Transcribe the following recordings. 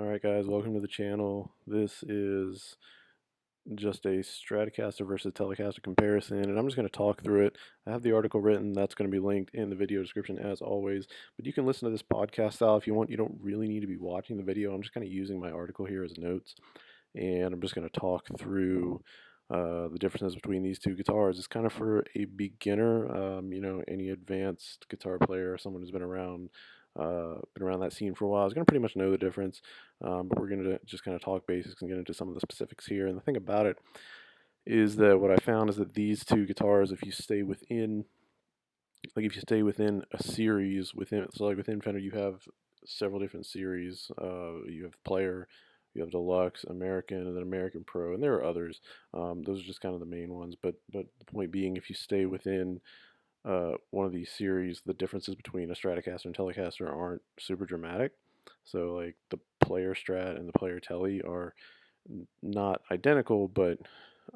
Alright guys, welcome to the channel. This is just a Stratocaster versus Telecaster comparison, and I'm just going to talk through it. I have the article written, that's going to be linked in the video description as always, but you can listen to this podcast style if you want. You don't really need to be watching the video. I'm just kind of using my article here as notes, and I'm just going to talk through the differences between these two guitars. It's kind of for a beginner, any advanced guitar player, someone who's been around that scene for a while is going to pretty much know the difference. But we're going to just kind of talk basics and get into some of the specifics here. And the thing about it is that what I found is that these two guitars, if you stay within, a series within Fender, you have several different series. You have Player, you have Deluxe, American, and then American Pro, and there are others. Those are just kind of the main ones. But the point being, if you stay within one of these series, the differences between a Stratocaster and Telecaster aren't super dramatic. So like the Player Strat and the Player Tele are not identical, but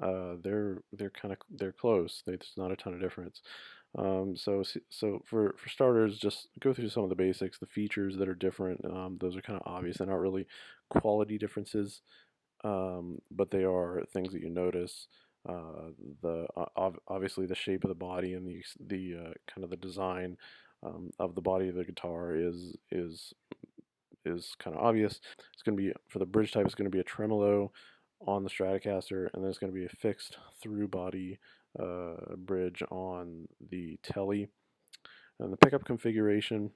they're close. There's not a ton of difference. So for starters, just go through some of the basics, the features that are different. Those are kind of obvious. They're not really quality differences, but they are things that you notice. Obviously the shape of the body and the kind of the design of the body of the guitar is kind of obvious. It's going to be, for the bridge type, it's going to be a tremolo on the Stratocaster, and then it's going to be a fixed through body bridge on the Tele. And the pickup configuration,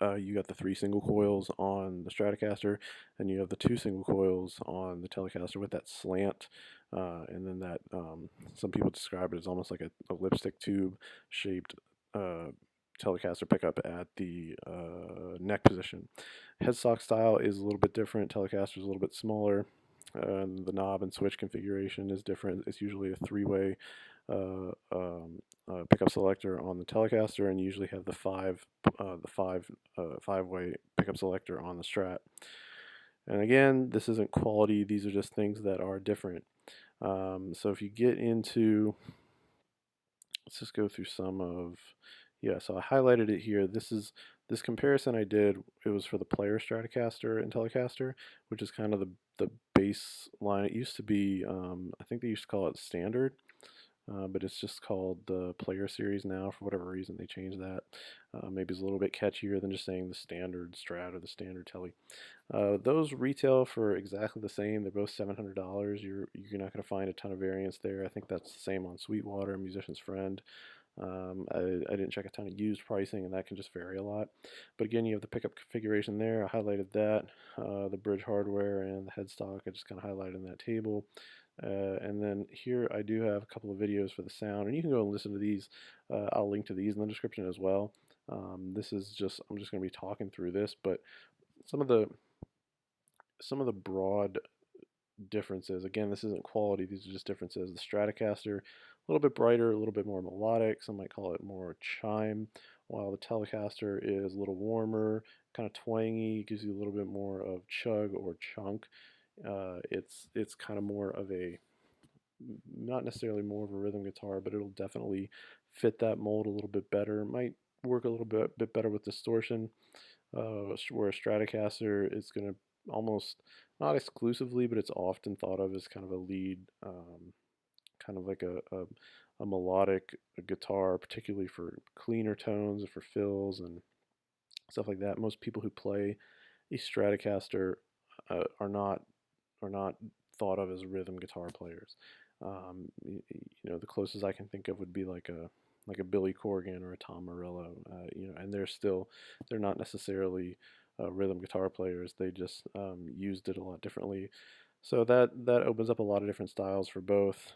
you got the 3 single coils on the Stratocaster, and you have the 2 single coils on the Telecaster with that slant, and then that some people describe it as almost like a lipstick tube shaped Telecaster pickup at the neck position. Headstock style is a little bit different. Telecaster is a little bit smaller. The knob and switch configuration is different. It's usually a 3-way pickup selector on the Telecaster, and you usually have the five-way pickup selector on the Strat. And again, this isn't quality. These are just things that are different. So if you get into, let's just go through some of, yeah, so I highlighted it here. This comparison I did, it was for the Player Stratocaster and Telecaster, which is kind of the baseline. It used to be, I think they used to call it standard, but it's just called the Player Series now. For whatever reason, they changed that. Maybe it's a little bit catchier than just saying the standard Strat or the standard Tele. Those retail for exactly the same. They're both $700. You're not going to find a ton of variance there. I think that's the same on Sweetwater, Musician's Friend. I didn't check a ton of used pricing, and that can just vary a lot. But again, you have the pickup configuration there. I highlighted that. The bridge hardware and the headstock, I just kind of highlighted in that table. And then here I do have a couple of videos for the sound, and you can go and listen to these. I'll link to these in the description as well. I'm just going to be talking through this, but some of the broad differences. Again, this isn't quality, these are just differences. The Stratocaster, a little bit brighter, a little bit more melodic, some might call it more chime, while the Telecaster is a little warmer, kind of twangy, gives you a little bit more of chug or chunk. It's kind of more of a, not necessarily more of a rhythm guitar, but it'll definitely fit that mold a little bit better. It might work a little bit better with distortion, where a Stratocaster is going to almost, not exclusively, but it's often thought of as kind of a lead, kind of like a melodic guitar, particularly for cleaner tones and for fills and stuff like that. Most people who play a Stratocaster are not thought of as rhythm guitar players. The closest I can think of would be like a Billy Corgan or a Tom Morello, and they're not necessarily rhythm guitar players. They just used it a lot differently. So that opens up a lot of different styles for both.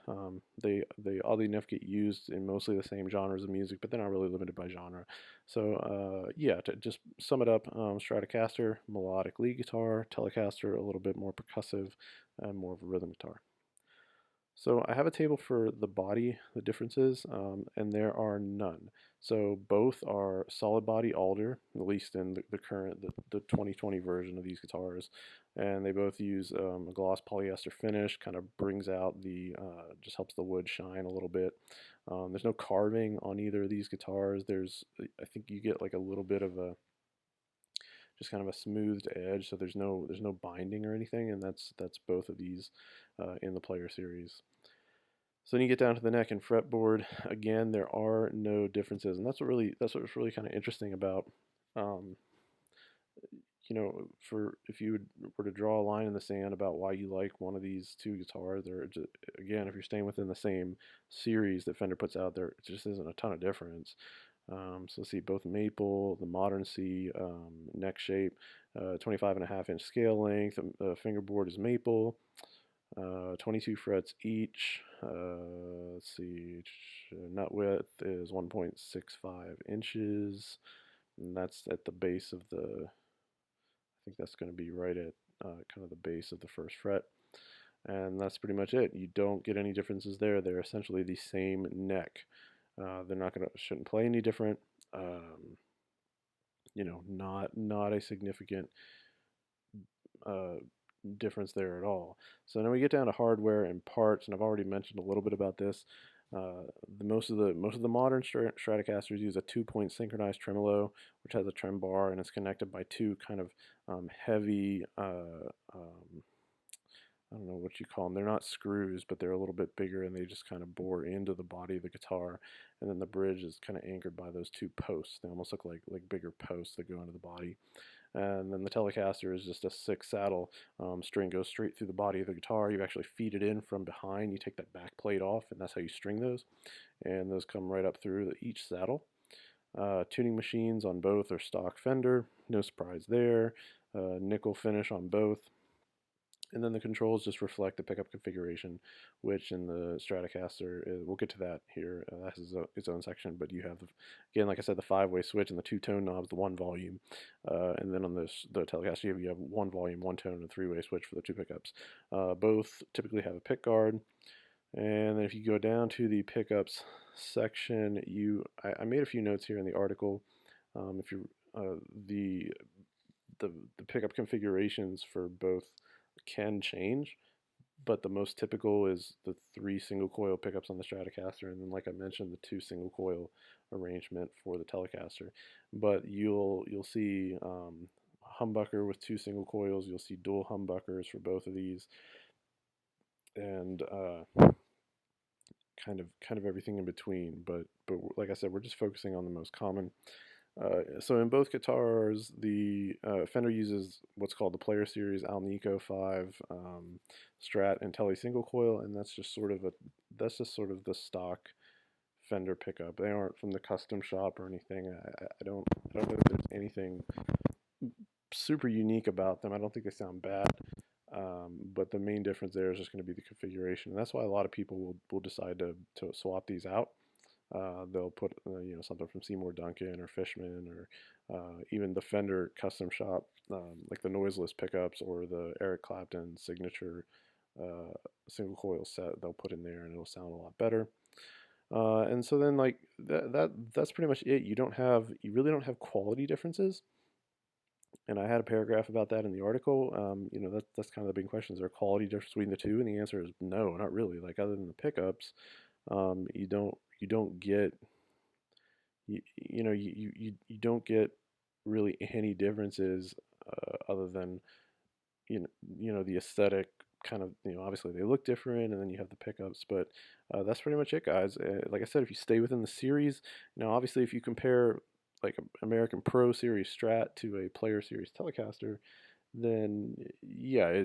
They oddly enough get used in mostly the same genres of music, but they're not really limited by genre. So yeah, to just sum it up, Stratocaster, melodic lead guitar, Telecaster, a little bit more percussive and more of a rhythm guitar. So I have a table for the body, the differences, and there are none. So both are solid body alder, at least in the current, the 2020 version of these guitars, and they both use a gloss polyester finish, kind of brings out just helps the wood shine a little bit. There's no carving on either of these guitars. I think you get like a little bit of a just kind of a smoothed edge, so there's no binding or anything, and that's both of these in the Player series. So then you get down to the neck and fretboard. Again, there are no differences, and that's what's really kind of interesting about, um, for if you were to draw a line in the sand about why you like one of these two guitars, or just, again, if you're staying within the same series that Fender puts out, there just isn't a ton of difference. So see, both maple, the modern C, neck shape, 25.5-inch scale length. The fingerboard is maple. 22 frets each. Let's see, nut width is 1.65 inches, and that's at the base of the, I think that's going to be right at kind of the base of the first fret. And that's pretty much it. You don't get any differences there. They're essentially the same neck. They're not going to, shouldn't play any different. Not a significant difference there at all. So now we get down to hardware and parts, and I've already mentioned a little bit about this. Most of the modern Stratocasters use a 2-point synchronized tremolo, which has a trem bar, and it's connected by two kind of heavy, I don't know what you call them. They're not screws, but they're a little bit bigger, and they just kind of bore into the body of the guitar. And then the bridge is kind of anchored by those two posts. They almost look like bigger posts that go into the body. And then the Telecaster is just a 6-saddle. String goes straight through the body of the guitar. You actually feed it in from behind. You take that back plate off, and that's how you string those. And those come right up through each saddle. Tuning machines on both are stock Fender. No surprise there. Nickel finish on both. And then the controls just reflect the pickup configuration, which in the Stratocaster, we'll get to that here, that has its own section, but you have, again, like I said, the 5-way switch and the 2 tone knobs, the 1 volume, and then on the Telecaster you have 1 volume, 1 tone, and 3-way switch for the 2 pickups. Both typically have a pick guard, and then if you go down to the pickups section, I made a few notes here in the article. If you the pickup configurations for both can change, but the most typical is the 3 single coil pickups on the Stratocaster, and then, like I mentioned, the 2 single coil arrangement for the Telecaster. But you'll see humbucker with 2 single coils. You'll see dual humbuckers for both of these, and kind of everything in between. But like I said, we're just focusing on the most common. So in both guitars, the Fender uses what's called the Player Series Alnico 5 Strat and Tele single coil, and that's just sort of the stock Fender pickup. They aren't from the custom shop or anything. I don't know if there's anything super unique about them. I don't think they sound bad. But the main difference there is just going to be the configuration, and that's why a lot of people will decide to swap these out. They'll put something from Seymour Duncan or Fishman, or even the Fender custom shop, like the noiseless pickups or the Eric Clapton signature single coil set. They'll put in there, and it'll sound a lot better. And so then, like that's pretty much it. You really don't have quality differences. And I had a paragraph about that in the article. That's kind of the big question: is there a quality difference between the two? And the answer is no, not really. Like, other than the pickups, you don't get you don't get really any differences other than the aesthetic kind of, obviously they look different, and then you have the pickups, but that's pretty much it, guys. Like I said, if you stay within the series, obviously if you compare like an American Pro Series Strat to a Player Series Telecaster, then yeah,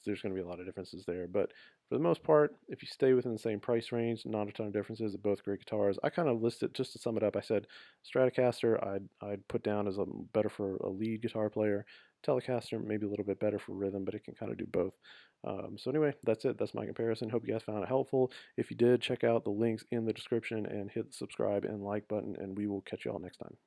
there's going to be a lot of differences there. But for the most part, if you stay within the same price range, not a ton of differences. They're both great guitars. I kind of listed, just to sum it up, I said Stratocaster I'd put down as better for a lead guitar player. Telecaster maybe a little bit better for rhythm, but it can kind of do both. So anyway, that's it. That's my comparison. Hope you guys found it helpful. If you did, check out the links in the description and hit the subscribe and like button, and we will catch you all next time.